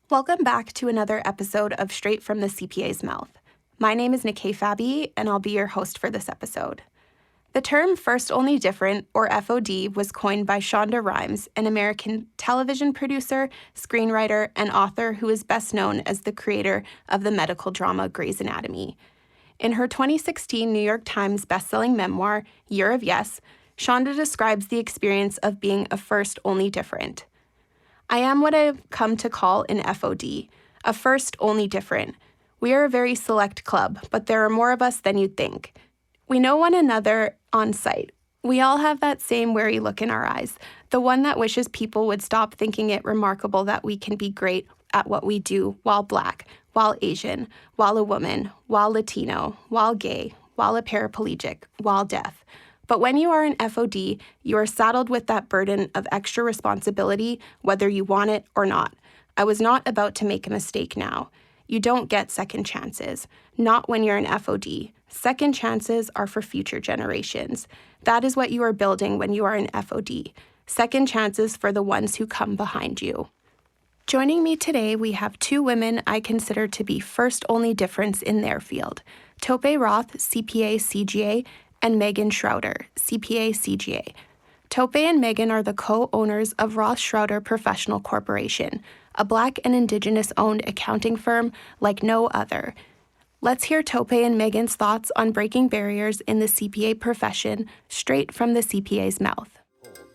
Welcome back to another episode of Straight from the CPA's Mouth. My name is Nikay Fabi, and I'll be your host for this episode. The term First Only Different, or FOD, was coined by Shonda Rhimes, an American television producer, screenwriter, and author who is best known as the creator of the medical drama Grey's Anatomy. In her 2016 New York Times bestselling memoir, Year of Yes, Shonda describes the experience of being a first only different. I am what I've come to call an FOD, a first only different. We are a very select club, but there are more of us than you'd think. We know one another on sight. We all have that same wary look in our eyes, the one that wishes people would stop thinking it remarkable that we can be great at what we do while Black, while Asian, while a woman, while Latino, while gay, while a paraplegic, while deaf. But when you are an FOD, you are saddled with that burden of extra responsibility, whether you want it or not. I was not about to make a mistake now. You don't get second chances. Not when you're an FOD. Second chances are for future generations. That is what you are building when you are an FOD. Second chances for the ones who come behind you. Joining me today, we have two women I consider to be first only difference in their field. Tope Roth CPA CGA, and Meagan Schroder, CPA CGA. Tope and Meagan are the co-owners of Roth Schroder Professional Corporation, a Black and Indigenous-owned accounting firm like no other. Let's hear Tope and Meagan's thoughts on breaking barriers in the CPA profession straight from the CPA's mouth.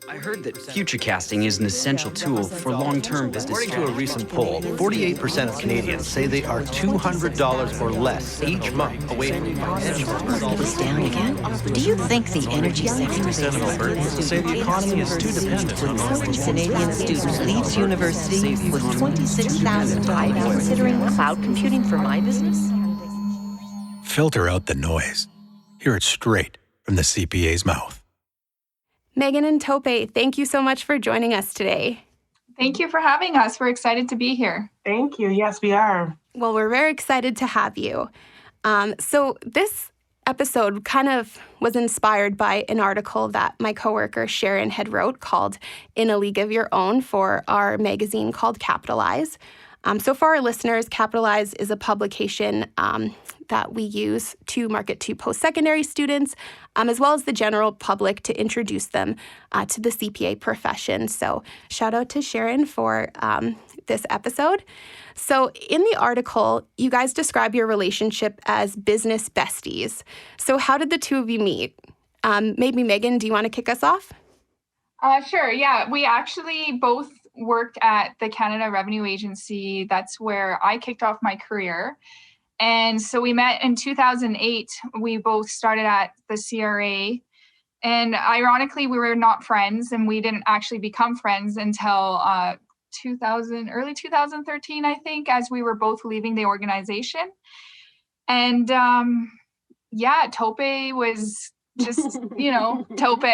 I heard that future casting is an essential tool for long-term business. According to a recent poll, 48% of Canadians say they are $200 or less each month away from financial Market is down again. Do you think the energy sector is of Albertans say the economy is too dependent on oil. Canadian student leaves university with $26,000? I'm considering cloud computing for my business. Filter out the noise. Hear it straight from the CPA's mouth. Meagan and Tope, thank you so much for joining us today. Thank you for having us. We're excited to be here. Thank you. Yes, we are. Well, we're very excited to have you. So this episode kind of was inspired by an article that my coworker Sharon had wrote called In a League of Your Own for our magazine called Capitalize. So for our listeners, Capitalize is a publication that we use to market to post-secondary students, as well as the general public to introduce them to the CPA profession. So shout out to Sharon for this episode. So in the article, you guys describe your relationship as business besties. So how did the two of you meet? Maybe Meagan, do you want to kick us off? Sure. Yeah, we actually both worked at the Canada Revenue Agency. That's where I kicked off my career. And so we met in 2008. We both started at the CRA. And ironically, we were not friends, and we didn't actually become friends until early 2013, I think, as we were both leaving the organization. And Tope was just, Tope.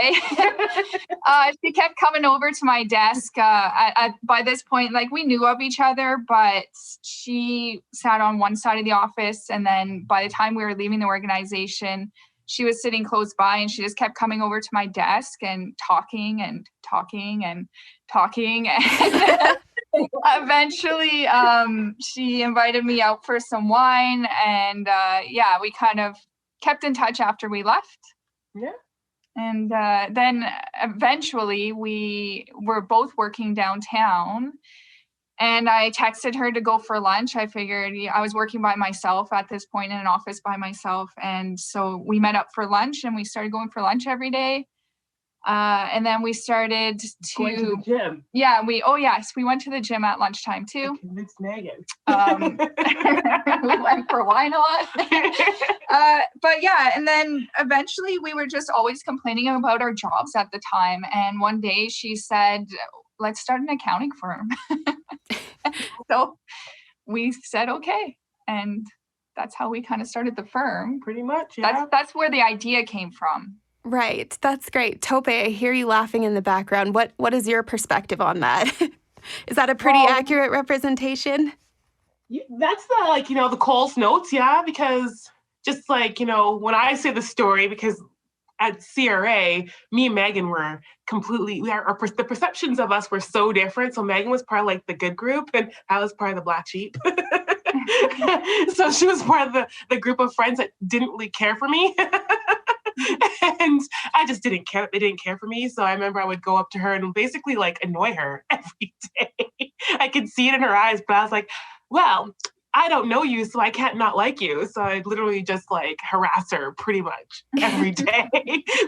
She kept coming over to my desk. By this point, we knew of each other, but she sat on one side of the office. And then by the time we were leaving the organization, she was sitting close by, and she just kept coming over to my desk and talking and talking and talking. And eventually, she invited me out for some wine. And we kind of kept in touch after we left. Yeah. And then eventually we were both working downtown, and I texted her to go for lunch. I figured I was working by myself at this point in an office by myself. And so we met up for lunch, and we started going for lunch every day. And then we started Going to the gym. Yeah, we went to the gym at lunchtime too. I convinced Meagan. We went for wine a lot. And then eventually we were just always complaining about our jobs at the time. And one day she said, let's start an accounting firm. So we said, okay. And that's how we kind of started the firm. Pretty much, yeah. That's where the idea came from. Right. That's great. Tope, I hear you laughing in the background. What is your perspective on that? Is that a pretty accurate representation? That's the Coles notes, yeah, because just when I say the story, because at CRA, me and Meagan were completely, the perceptions of us were so different. So Meagan was part of like the good group and I was part of the black sheep. So she was part of the group of friends that didn't really care for me. And I just didn't care. They didn't care for me. So I remember I would go up to her and basically like annoy her every day. I could see it in her eyes, but I was like, well, I don't know you, so I can't not like you. So I'd literally just like harass her pretty much every day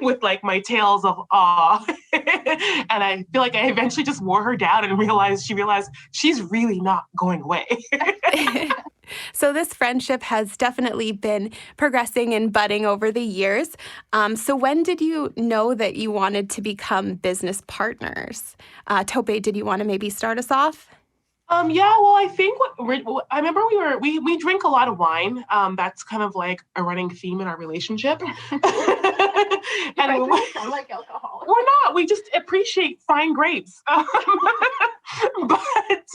with like my tales of awe. And I feel like I eventually just wore her down and she realized she's really not going away. So this friendship has definitely been progressing and budding over the years. So when did you know that you wanted to become business partners? Tope, did you want to maybe start us off? Yeah, well, I think I remember we drink a lot of wine. That's kind of like a running theme in our relationship. And I like alcohol. We're not. We just appreciate fine grapes. But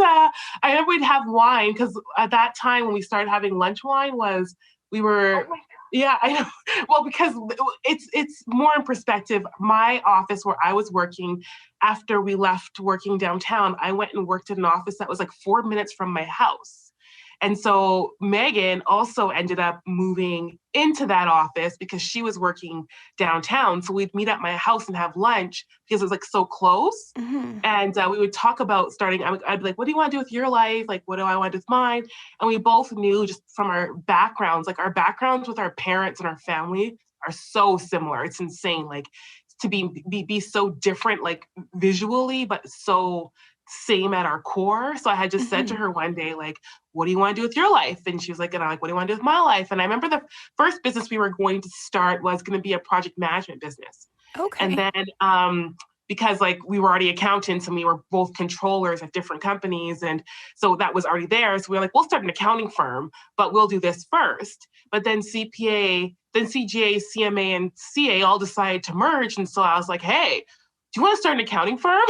I remember we'd have wine because at that time when we started having lunch wine we were. Oh, yeah, I know. Well, because it's more in perspective. My office where I was working, after we left working downtown, I went and worked in an office that was like 4 minutes from my house. And so Meagan also ended up moving into that office because she was working downtown. So we'd meet at my house and have lunch because it was like so close. Mm-hmm. And we would talk about starting. I'd be like, what do you want to do with your life? Like, what do I want to do with mine? And we both knew just from our backgrounds, like our backgrounds with our parents and our family are so similar. It's insane. Like to be so different, like visually, but so same at our core. So I had just said to her one day, like, what do you want to do with your life? And she was like, and I'm like, what do you want to do with my life? And I remember the first business we were going to start was going to be a project management business. Okay. And then because like we were already accountants and we were both controllers at different companies. And so that was already there. So we were like, we'll start an accounting firm, but we'll do this first. But then CPA, then CGA, CMA, and CA all decided to merge. And so I was like, hey, do you want to start an accounting firm?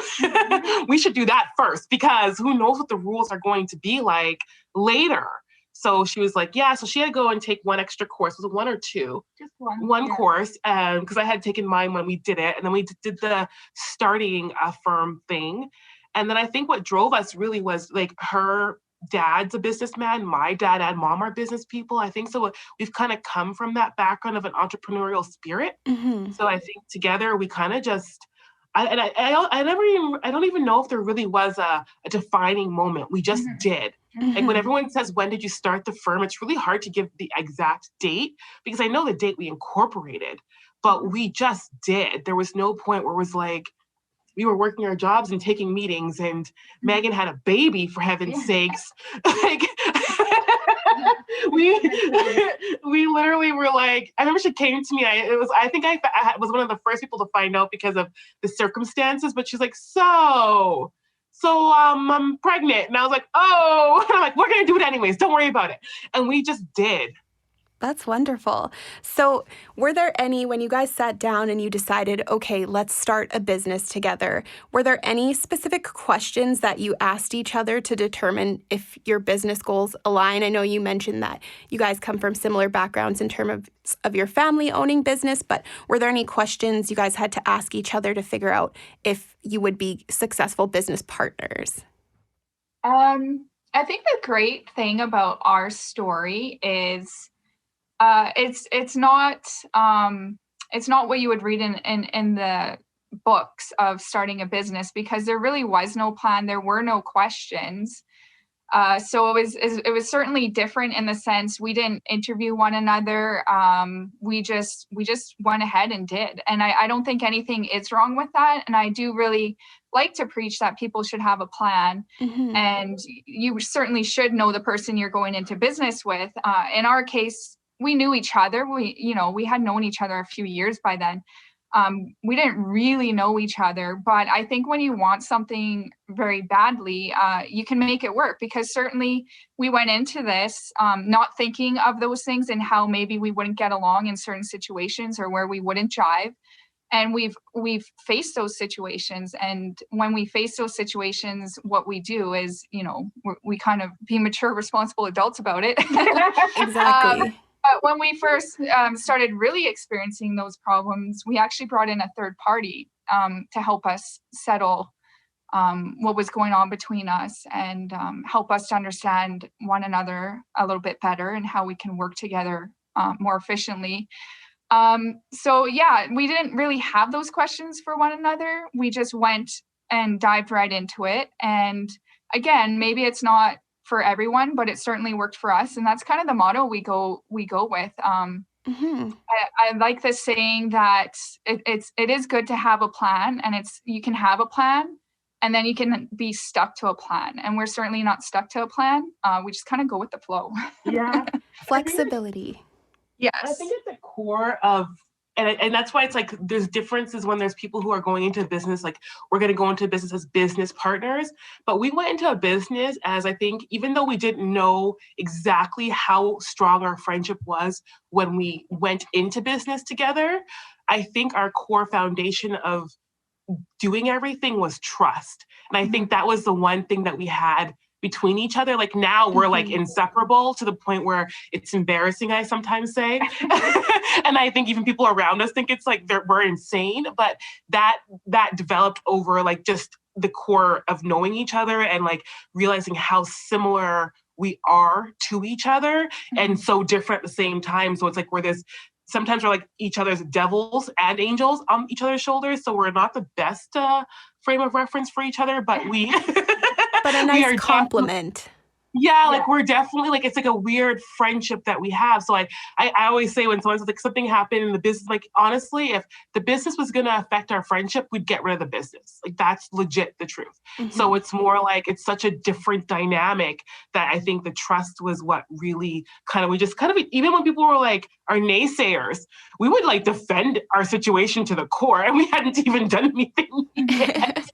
We should do that first because who knows what the rules are going to be like later. So she was like, yeah. So she had to go and take one extra course. Was it one or two? Just one course. Because I had taken mine when we did it. And then we did the starting a firm thing. And then I think what drove us really was like her dad's a businessman. My dad and mom are business people. I think so. We've kind of come from that background of an entrepreneurial spirit. Mm-hmm. So I think together we kind of just, I don't even know if there really was a defining moment. We just did. Mm-hmm. Like when everyone says, when did you start the firm? It's really hard to give the exact date because I know the date we incorporated, but we just did. There was no point where it was like, we were working our jobs and taking meetings and Meagan had a baby for heaven's sakes. Like we literally were like, I remember she came to me. I think I was one of the first people to find out because of the circumstances, but she's like, so I'm pregnant. And I was like, oh, and I'm like, we're going to do it anyways. Don't worry about it. And we just did. That's wonderful. So were there any, when you guys sat down and you decided, okay, let's start a business together, were there any specific questions that you asked each other to determine if your business goals align? I know you mentioned that you guys come from similar backgrounds in terms of your family owning business, but were there any questions you guys had to ask each other to figure out if you would be successful business partners? I think the great thing about our story is it's not what you would read in the books of starting a business because there really was no plan. There were no questions. So it was certainly different in the sense we didn't interview one another. We just went ahead and did. And I don't think anything is wrong with that. And I do really like to preach that people should have a plan. Mm-hmm. And you certainly should know the person you're going into business with. In our case, we knew each other. We had known each other a few years by then. We didn't really know each other, but I think when you want something very badly, you can make it work because certainly we went into this not thinking of those things and how maybe we wouldn't get along in certain situations or where we wouldn't jive. And we've faced those situations. And when we face those situations, what we do is, we kind of be mature, responsible adults about it. Exactly. when we first started really experiencing those problems, we actually brought in a third party to help us settle what was going on between us and help us to understand one another a little bit better and how we can work together more efficiently. So yeah, we didn't really have those questions for one another. We just went and dived right into it. And again, maybe it's not for everyone, but it certainly worked for us. And that's kind of the motto we go with. I like this saying that it is good to have a plan, and you can have a plan and then you can be stuck to a plan. And we're certainly not stuck to a plan. We just kind of go with the flow. Yeah. Flexibility. Yes. I think at the core of, and that's why it's like there's differences when there's people who are going into business, like we're going to go into business as business partners, but we went into a business as, I think, even though we didn't know exactly how strong our friendship was when we went into business together, I think our core foundation of doing everything was trust. And I think that was the one thing that we had between each other. Like now we're like inseparable to the point where it's embarrassing, I sometimes say. And I think even people around us think it's like we're insane, but that developed over like just the core of knowing each other and like realizing how similar we are to each other and so different at the same time. So it's like sometimes we're like each other's devils and angels on each other's shoulders. So we're not the best frame of reference for each other, but we but a nice compliment. Yeah, like we're definitely like, it's like a weird friendship that we have. So I always say when someone's like something happened in the business, like honestly, if the business was going to affect our friendship, we'd get rid of the business. Like that's legit the truth. So it's more like, it's such a different dynamic that I think the trust was what really we just even when people were like our naysayers, we would like defend our situation to the core and we hadn't even done anything yet.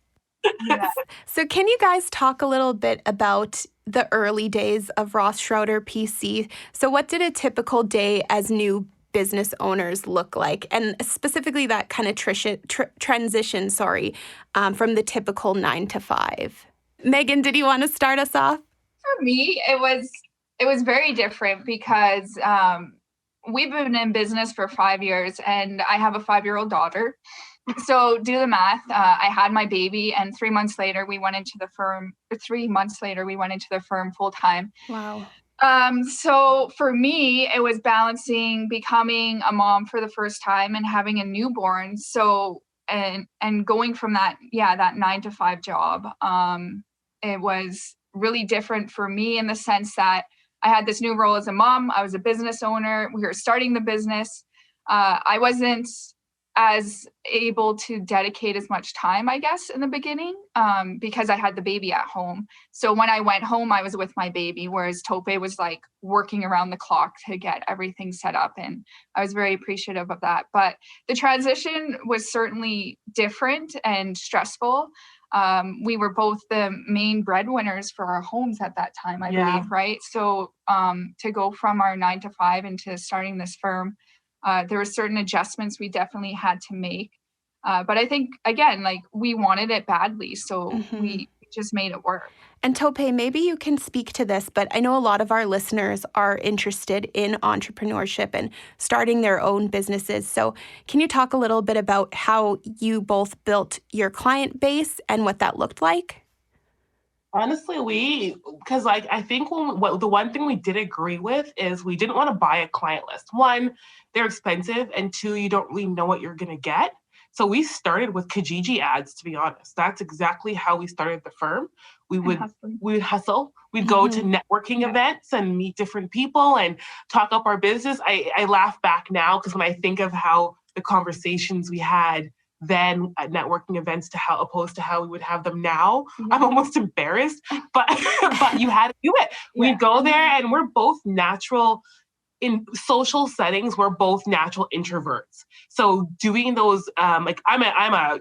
Yeah. So can you guys talk a little bit about the early days of Roth Schroder PC? So what did a typical day as new business owners look like? And specifically that kind of transition, from the typical 9 to 5. Meagan, did you want to start us off? For me, it was very different because we've been in business for 5 years and I have a 5-year-old daughter. So do the math. I had my baby, and 3 months later, we went into the firm. 3 months later, we went into the firm full time. Wow. So for me, it was balancing becoming a mom for the first time and having a newborn. So and going from that 9 to 5 job, it was really different for me in the sense that I had this new role as a mom. I was a business owner. We were starting the business. I wasn't as able to dedicate as much time, I guess, in the beginning, because I had the baby at home. So when I went home, I was with my baby, whereas Tope was like working around the clock to get everything set up. And I was very appreciative of that. But the transition was certainly different and stressful. We were both the main breadwinners for our homes at that time, I believe, right? So to go from our 9 to 5 into starting this firm, there were certain adjustments we definitely had to make. But I think, again, like we wanted it badly. So we just made it work. And Tope, maybe you can speak to this, but I know a lot of our listeners are interested in entrepreneurship and starting their own businesses. So can you talk a little bit about how you both built your client base and what that looked like? Honestly, because like I think the one thing we did agree with is we didn't want to buy a client list. One, they're expensive, and two, you don't really know what you're going to get. So we started with Kijiji ads, to be honest. That's exactly how we started the firm. We would hustle. We'd go to networking events and meet different people and talk up our business. I laugh back now because when I think of how the conversations we had then at networking events opposed to how we would have them now, I'm almost embarrassed. But you had to do it. We'd go there, and we're both natural. In social settings, we're both natural introverts. So doing those, like I'm a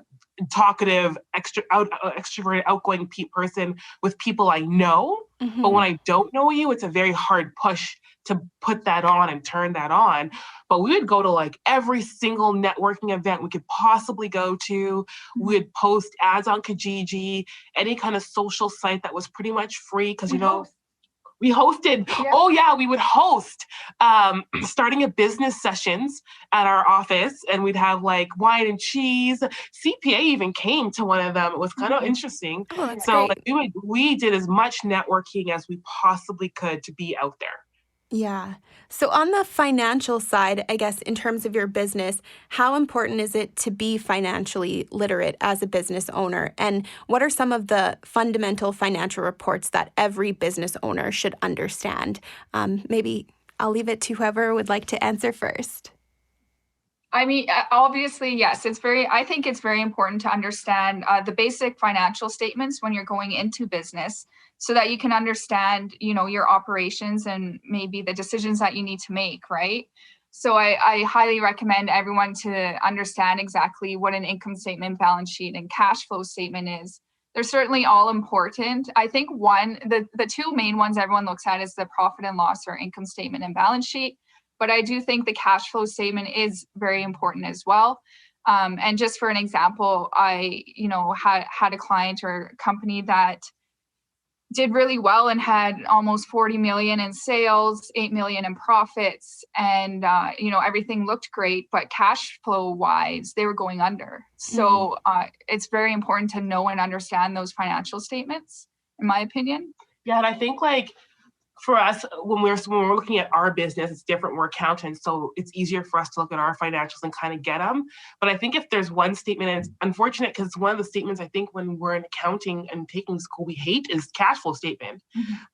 talkative, extroverted, outgoing person with people I know. But when I don't know you, it's a very hard push to put that on and turn that on. But we would go to like every single networking event we could possibly go to. We would post ads on Kijiji, any kind of social site that was pretty much free because, We hosted, oh yeah, we would host starting a business sessions at our office, and we'd have like wine and cheese. CPA even came to one of them. It was kind of interesting. Oh, that's So great. like, we did as much networking as we possibly could to be out there. Yeah. So on the financial side, I guess in terms of your business, how important is it to be financially literate as a business owner? And what are some of the fundamental financial reports that every business owner should understand? Maybe I'll leave it to whoever would like to answer first. I mean, obviously, yes, I think it's very important to understand the basic financial statements when you're going into business so that you can understand, your operations and maybe the decisions that you need to make, right? So I highly recommend everyone to understand exactly what an income statement, balance sheet, and cash flow statement is. They're certainly all important. I think the two main ones everyone looks at is the profit and loss or income statement and balance sheet. But I do think the cash flow statement is very important as well. And just for an example, I, had a client or company that did really well and had almost 40 million in sales, 8 million in profits, and everything looked great, but cash flow wise, they were going under. So it's very important to know and understand those financial statements, in my opinion. Yeah, and I think like for us, when we're looking at our business, it's different. We're accountants, so it's easier for us to look at our financials and kind of get them. But I think if there's one statement, and it's unfortunate because it's one of the statements I think when we're in accounting and taking school we hate is cash flow statement.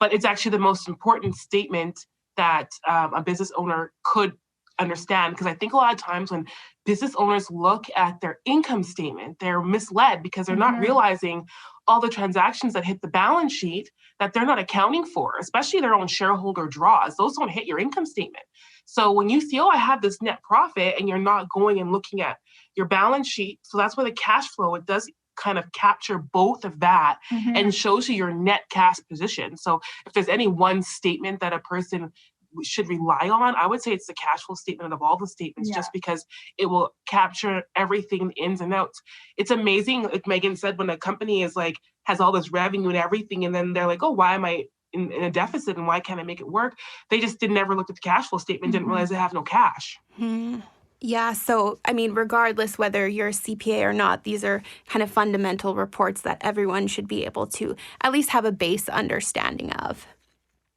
But it's actually the most important statement that a business owner could understand, because I think a lot of times when business owners look at their income statement, they're misled because they're not realizing all the transactions that hit the balance sheet that they're not accounting for, especially their own shareholder draws. Those don't hit your income statement. So when you see, I have this net profit, and you're not going and looking at your balance sheet, so that's where the cash flow, it does kind of capture both of that and shows you your net cash position. So if there's any one statement that a person should rely on, I would say it's the cash flow statement of all the statements, just because it will capture everything, the ins and outs. It's amazing, like Meagan said, when a company is like, has all this revenue and everything, and then they're like, oh, why am I in a deficit and why can't I make it work? They just never looked at the cash flow statement, didn't realize they have no cash. Yeah, so I mean, regardless whether you're a CPA or not, these are kind of fundamental reports that everyone should be able to at least have a base understanding of.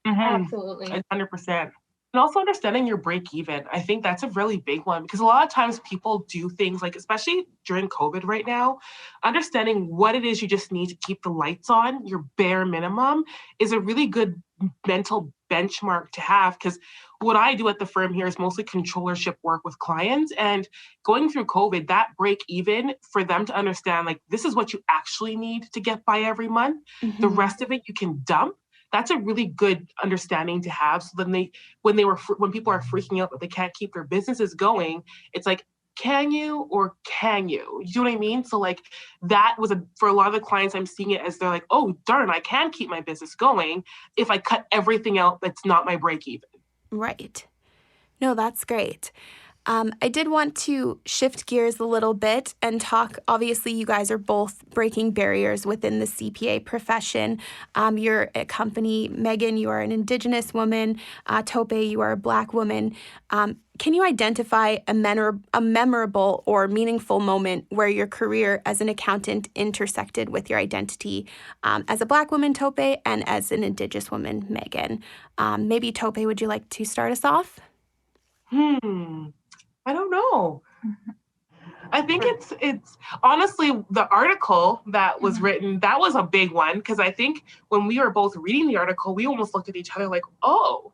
Absolutely. 100%. And also understanding your break even. I think that's a really big one, because a lot of times people do things like, especially during COVID right now, understanding what it is you just need to keep the lights on, your bare minimum, is a really good mental benchmark to have. Because what I do at the firm here is mostly controllership work with clients, and going through COVID, that break even, for them to understand, like, this is what you actually need to get by every month. The rest of it you can dump. That's a really good understanding to have. So then when people are freaking out that they can't keep their businesses going, it's like, can you or can you? You know what I mean? So like that was for a lot of the clients, I'm seeing it as they're like, oh, darn, I can keep my business going if I cut everything out that's not my break even. Right. No, that's great. I did want to shift gears a little bit and talk. Obviously, you guys are both breaking barriers within the CPA profession. You're a company, Meagan, you are an Indigenous woman. Tope, you are a Black woman. Can you identify a memorable or meaningful moment where your career as an accountant intersected with your identity as a Black woman, Tope, and as an Indigenous woman, Meagan? Maybe Tope, would you like to start us off? I don't know. I think it's honestly the article that was written, that was a big one, because I think when we were both reading the article, we almost looked at each other like, oh,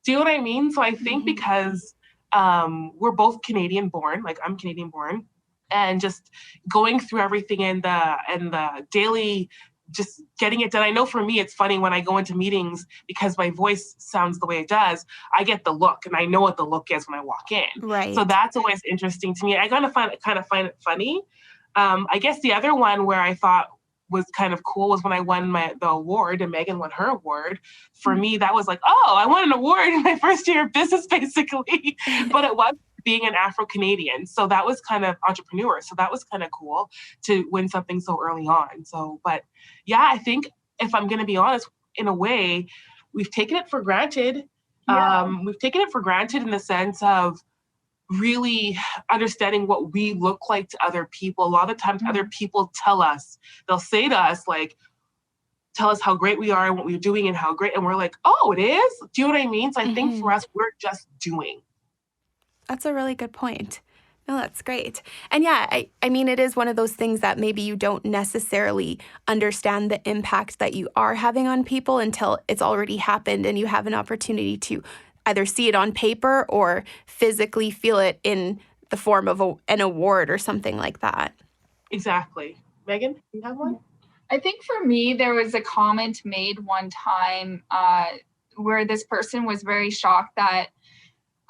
do you know what I mean? So I think because we're both Canadian born, like I'm Canadian born, and just going through everything in the daily, just getting it done. I know for me, it's funny when I go into meetings, because my voice sounds the way it does, I get the look, and I know what the look is when I walk in. Right. So that's always interesting to me. I kind of find it funny. I guess the other one where I thought was kind of cool was when I won the award, and Meagan won her award. For me, that was like, oh, I won an award in my first year of business, basically. But it was being an Afro-Canadian. So that was kind of entrepreneur. So that was kind of cool to win something so early on. So, but yeah, I think if I'm going to be honest, in a way, we've taken it for granted. Yeah. We've taken it for granted in the sense of really understanding what we look like to other people. A lot of times other people they'll say to us, like, tell us how great we are and what we're doing and how great, and we're like, oh, it is? Do you know what I mean? So I think for us, we're just doing. That's a really good point. No, that's great. And yeah, I mean, it is one of those things that maybe you don't necessarily understand the impact that you are having on people until it's already happened and you have an opportunity to either see it on paper or physically feel it in the form of an award or something like that. Exactly. Meagan, you have one? I think for me, there was a comment made one time where this person was very shocked that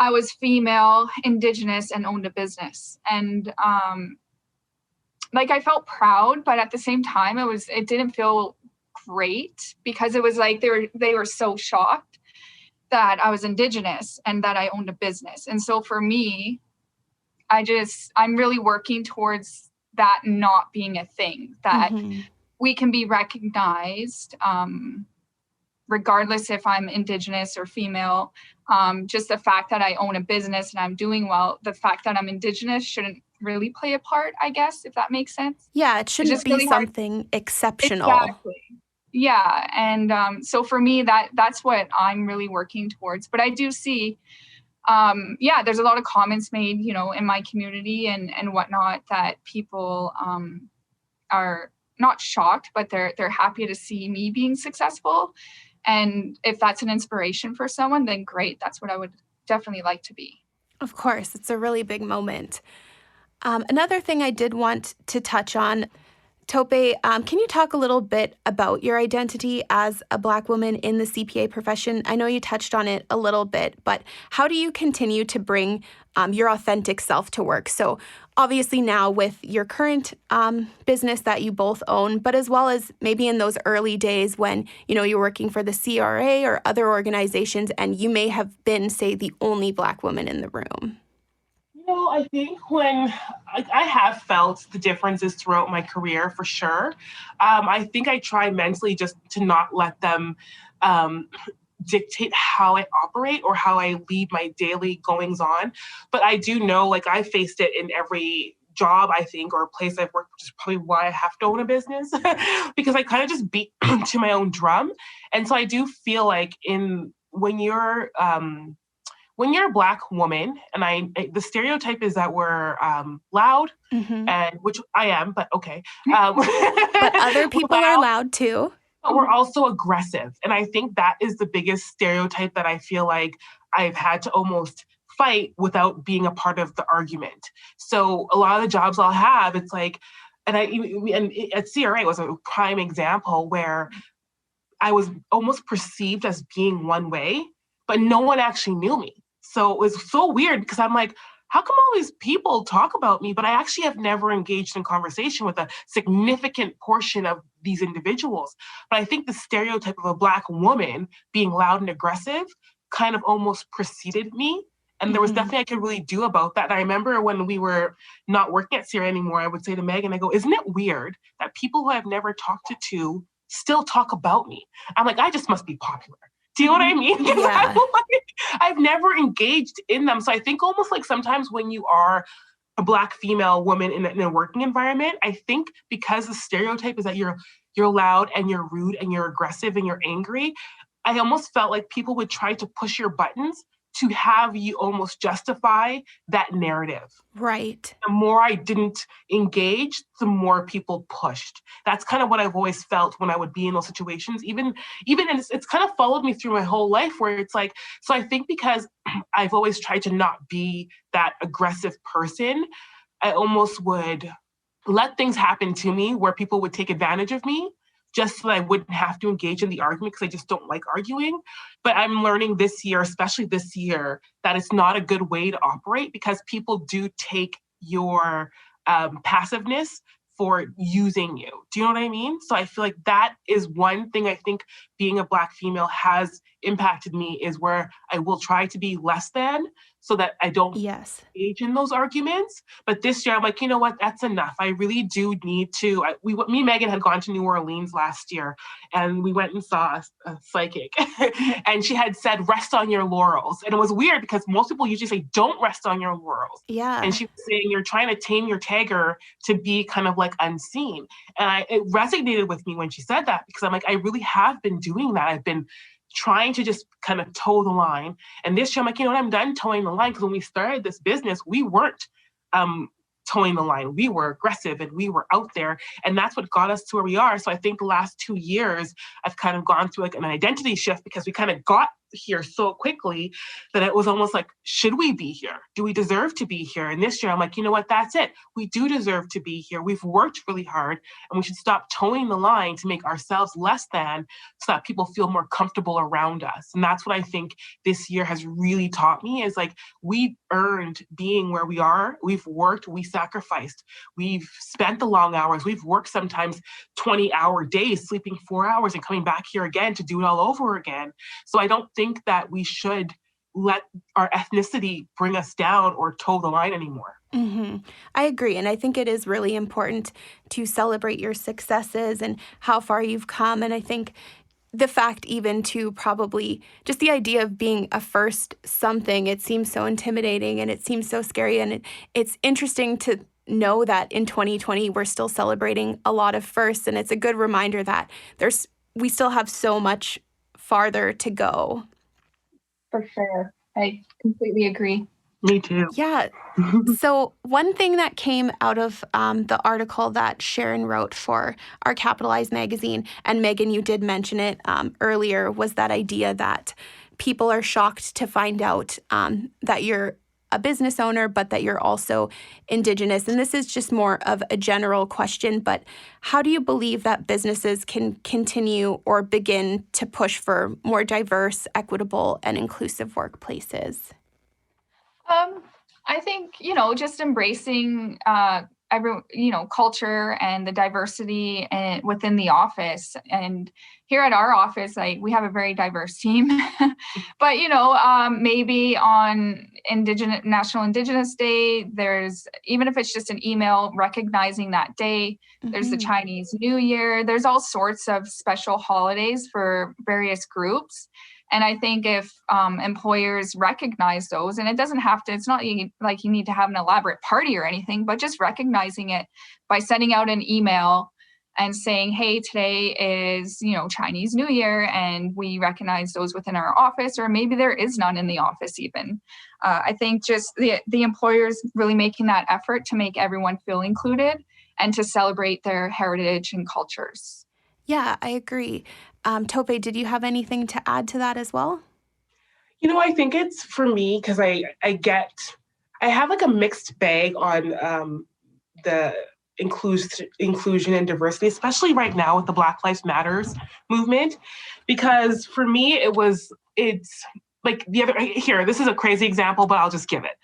I was female, Indigenous, and owned a business. And like, I felt proud, but at the same time, it didn't feel great because it was like they were so shocked that I was Indigenous and that I owned a business. And so for me, I'm really working towards that not being a thing, that we can be recognized regardless if I'm Indigenous or female. Just the fact that I own a business and I'm doing well, the fact that I'm Indigenous shouldn't really play a part, I guess, if that makes sense. Yeah, it shouldn't be really something exceptional. Exactly. Yeah. And so for me, that's what I'm really working towards. But I do see, there's a lot of comments made, in my community and whatnot, that people are not shocked, but they're happy to see me being successful. And if that's an inspiration for someone, then great. That's what I would definitely like to be. Of course, it's a really big moment. Another thing I did want to touch on, Tope, can you talk a little bit about your identity as a Black woman in the CPA profession? I know you touched on it a little bit, but how do you continue to bring your authentic self to work? So obviously now with your current business that you both own, but as well as maybe in those early days when, you're working for the CRA or other organizations and you may have been, say, the only Black woman in the room. I think when I have felt the differences throughout my career, for sure. I think I try mentally just to not let them dictate how I operate or how I lead my daily goings on. But I do know, like, I faced it in every job, I think, or place I've worked, which is probably why I have to own a business because I kind of just beat to my own drum. And so I do feel like when you're a Black woman, and the stereotype is that we're loud, and which I am, but okay. But other people are loud too. But we're also aggressive. And I think that is the biggest stereotype that I feel like I've had to almost fight without being a part of the argument. So a lot of the jobs I'll have, it's like, and at CRA was a prime example where I was almost perceived as being one way, but no one actually knew me. So it was so weird because I'm like, how come all these people talk about me, but I actually have never engaged in conversation with a significant portion of these individuals. But I think the stereotype of a Black woman being loud and aggressive kind of almost preceded me. And there was nothing I could really do about that. And I remember when we were not working at CRA anymore, I would say to Meagan, I go, isn't it weird that people who I've never talked to still talk about me? I'm like, I just must be popular. Do you know what I mean? Yeah. I've never engaged in them. So I think almost like sometimes when you are a Black female woman in a working environment, I think because the stereotype is that you're loud and you're rude and you're aggressive and you're angry, I almost felt like people would try to push your buttons to have you almost justify that narrative. Right. The more I didn't engage, the more people pushed. That's kind of what I've always felt when I would be in those situations. Even and it's kind of followed me through my whole life where it's like, so I think because I've always tried to not be that aggressive person, I almost would let things happen to me where people would take advantage of me just so that I wouldn't have to engage in the argument because I just don't like arguing. But I'm learning this year, especially this year, that it's not a good way to operate because people do take your passiveness for using you. Do you know what I mean? So I feel like that is one thing I think being a Black female has impacted me is where I will try to be less than so that I don't Yes. engage in those arguments. But this year, I'm like, you know what? That's enough. I really do need to. Me and Meagan had gone to New Orleans last year, and we went and saw a psychic, and she had said, "Rest on your laurels." And it was weird because most people usually say, "Don't rest on your laurels." Yeah. And she was saying, "You're trying to tame your tiger to be kind of like unseen." And it resonated with me when she said that, because I'm like, I really have been doing that. I've been trying to just kind of toe the line. And this year, I'm like, you know what, I'm done towing the line, because when we started this business, we weren't towing the line. We were aggressive and we were out there. And that's what got us to where we are. So I think the last 2 years, I've kind of gone through like an identity shift, because we kind of got here so quickly that it was almost like, should we be here? Do we deserve to be here? And this year, I'm like, you know what? That's it. We do deserve to be here. We've worked really hard, and we should stop towing the line to make ourselves less than, so that people feel more comfortable around us. And that's what I think this year has really taught me, is like, we earned being where we are. We've worked, we sacrificed, we've spent the long hours. We've worked sometimes 20-hour days, sleeping 4 hours and coming back here again to do it all over again. So I don't think that we should let our ethnicity bring us down or toe the line anymore. Mm-hmm. I agree. And I think it is really important to celebrate your successes and how far you've come. And I think the fact even to probably just the idea of being a first something, it seems so intimidating and it seems so scary. And it's interesting to know that in 2020, we're still celebrating a lot of firsts. And it's a good reminder that we still have so much farther to go. For sure. I completely agree. Me too. Yeah. So one thing that came out of the article that Sharon wrote for our Capitalized magazine, and Meagan, you did mention it earlier, was that idea that people are shocked to find out that you're a business owner, but that you're also Indigenous. And this is just more of a general question, but how do you believe that businesses can continue or begin to push for more diverse, equitable, and inclusive workplaces? I think, just embracing culture and the diversity and within the office. And here at our office, we have a very diverse team. But maybe on National Indigenous Day, there's, even if it's just an email recognizing that day, there's the Chinese New Year, there's all sorts of special holidays for various groups. And I think if employers recognize those, and it doesn't have to, it's not like you need to have an elaborate party or anything, but just recognizing it by sending out an email and saying, hey, today is, Chinese New Year, and we recognize those within our office, or maybe there is none in the office even. I think just the employers really making that effort to make everyone feel included and to celebrate their heritage and cultures. Yeah, I agree. Tope, did you have anything to add to that as well? I think it's for me, because I have like a mixed bag on the inclusion and diversity, especially right now with the Black Lives Matters movement, because for me, it's like this is a crazy example, but I'll just give it.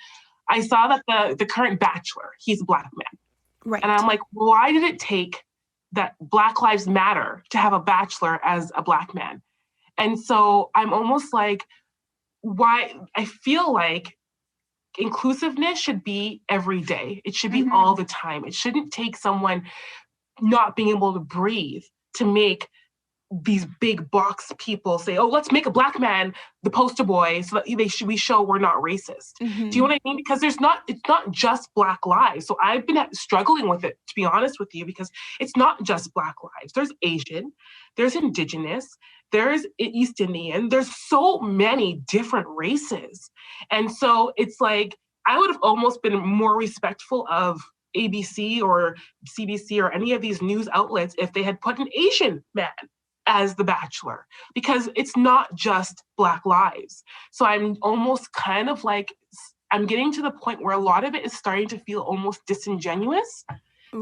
I saw that the current bachelor, he's a Black man. Right. And I'm like, why did it take that Black Lives Matter to have a bachelor as a Black man? And so I'm almost like, why? I feel like inclusiveness should be every day. It should be all the time. It shouldn't take someone not being able to breathe to make these big box people say, oh, let's make a Black man the poster boy so that we show we're not racist. Do you know what I mean? Because it's not just Black lives. So I've been struggling with it, to be honest with you, because it's not just Black lives. There's Asian, there's Indigenous, there's East Indian, there's so many different races. And so it's like, I would have almost been more respectful of ABC or CBC or any of these news outlets if they had put an Asian man as the bachelor, because it's not just Black lives. So I'm almost kind of like, I'm getting to the point where a lot of it is starting to feel almost disingenuous,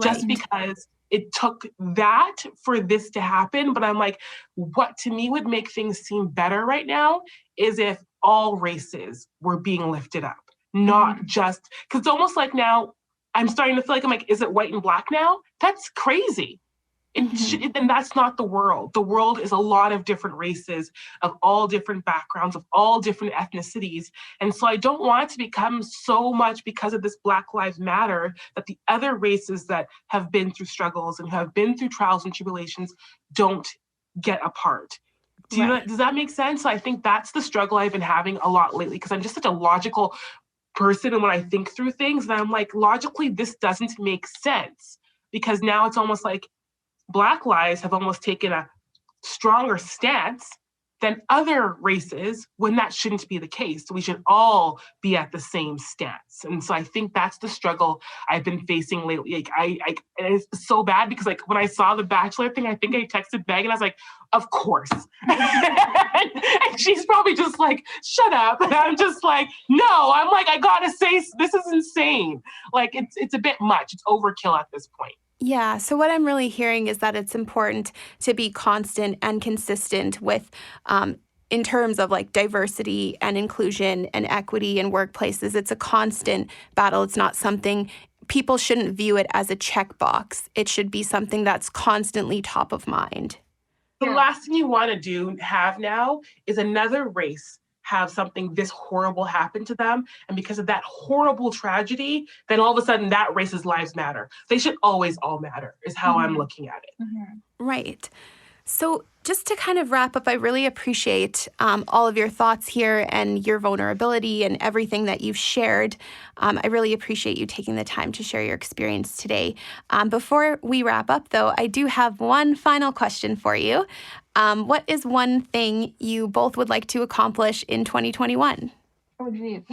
just because it took that for this to happen. But I'm like, what to me would make things seem better right now is if all races were being lifted up, not just, because it's almost like now I'm starting to feel like, I'm like, is it white and Black now? That's crazy. And that's not the world. The world is a lot of different races of all different backgrounds, of all different ethnicities. And so I don't want it to become so much because of this Black Lives Matter that the other races that have been through struggles and have been through trials and tribulations don't get a part. Does that make sense? So I think that's the struggle I've been having a lot lately, because I'm just such a logical person. And when I think through things, and I'm like, logically, this doesn't make sense, because now it's almost like Black lives have almost taken a stronger stance than other races, when that shouldn't be the case. We should all be at the same stance. And so I think that's the struggle I've been facing lately. Like and it's so bad, because like when I saw the Bachelor thing, I think I texted Megan, I was like, of course. And she's probably just like, shut up. And I'm just like, no, I'm like, I gotta say, this is insane. Like it's a bit much. It's overkill at this point. Yeah, so what I'm really hearing is that it's important to be constant and consistent with, in terms of like diversity and inclusion and equity in workplaces. It's a constant battle. It's not something, people shouldn't view it as a checkbox. It should be something that's constantly top of mind. The last thing you want to have now is another race have something this horrible happen to them. And because of that horrible tragedy, then all of a sudden that race's lives matter. They should always all matter, is how I'm looking at it. Right. So just to kind of wrap up, I really appreciate all of your thoughts here and your vulnerability and everything that you've shared. I really appreciate you taking the time to share your experience today. Before we wrap up, though, I do have one final question for you. What is one thing you both would like to accomplish in 2021? Oh, geez.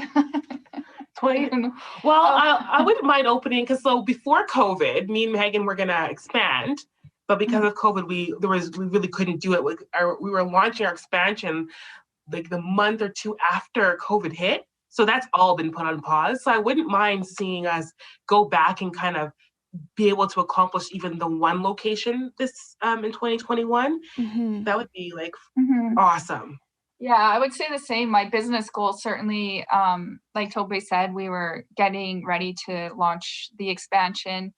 Well, I wouldn't mind opening, because so before COVID, me and Meagan were going to expand. But because of COVID, we really couldn't do it. We were launching our expansion like the month or two after COVID hit. So that's all been put on pause. So I wouldn't mind seeing us go back and kind of be able to accomplish even the one location this in 2021. That would be like awesome. Yeah, I would say the same. My business goal, certainly, like Tope said, we were getting ready to launch the expansion.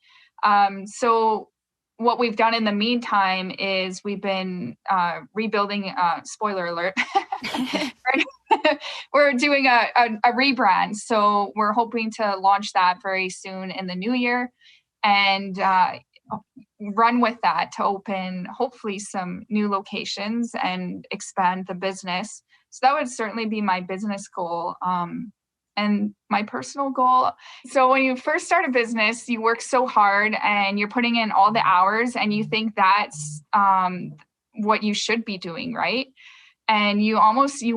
So what we've done in the meantime is we've been rebuilding, spoiler alert, we're doing a rebrand. So we're hoping to launch that very soon in the new year, and run with that to open hopefully some new locations and expand the business. So that would certainly be my business goal. And my personal goal. So when you first start a business, you work so hard and you're putting in all the hours, and you think that's what you should be doing, right? And you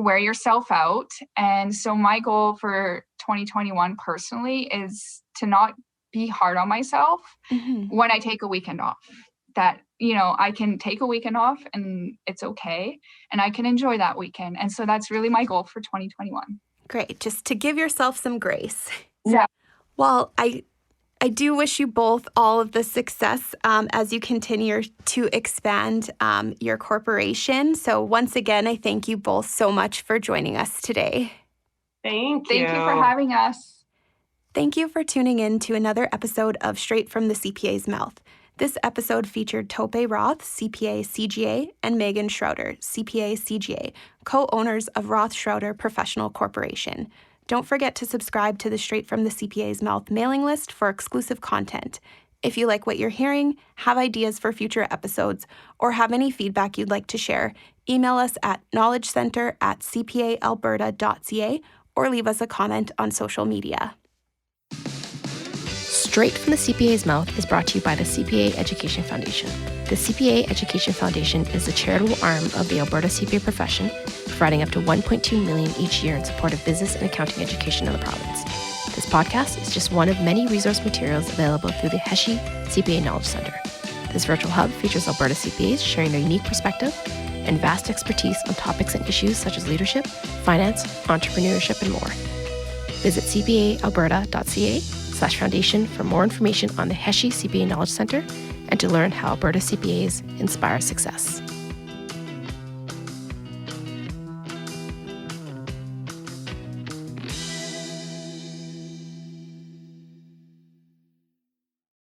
wear yourself out. And so my goal for 2021 personally is to not be hard on myself when I take a weekend off. That, I can take a weekend off and it's okay. And I can enjoy that weekend. And so that's really my goal for 2021. Great. Just to give yourself some grace. Yeah. Well, I do wish you both all of the success as you continue to expand your corporation. So once again, I thank you both so much for joining us today. Thank you. Thank you for having us. Thank you for tuning in to another episode of Straight from the CPA's Mouth. This episode featured Tope Roth CPA CGA and Meagan Schroder CPA CGA, co-owners of Roth Schroder Professional Corporation. Don't forget to subscribe to the Straight from the CPA's Mouth mailing list for exclusive content. If you like what you're hearing, have ideas for future episodes, or have any feedback you'd like to share, email us at knowledgecenter@cpaalberta.ca or leave us a comment on social media. Straight from the CPA's Mouth is brought to you by the CPA Education Foundation. The CPA Education Foundation is the charitable arm of the Alberta CPA profession, providing up to $1.2 million each year in support of business and accounting education in the province. This podcast is just one of many resource materials available through the HESHI CPA Knowledge Center. This virtual hub features Alberta CPAs sharing their unique perspective and vast expertise on topics and issues such as leadership, finance, entrepreneurship, and more. Visit cpaalberta.ca/foundation for more information on the HESHI CPA Knowledge Center and to learn how Alberta CPAs inspire success.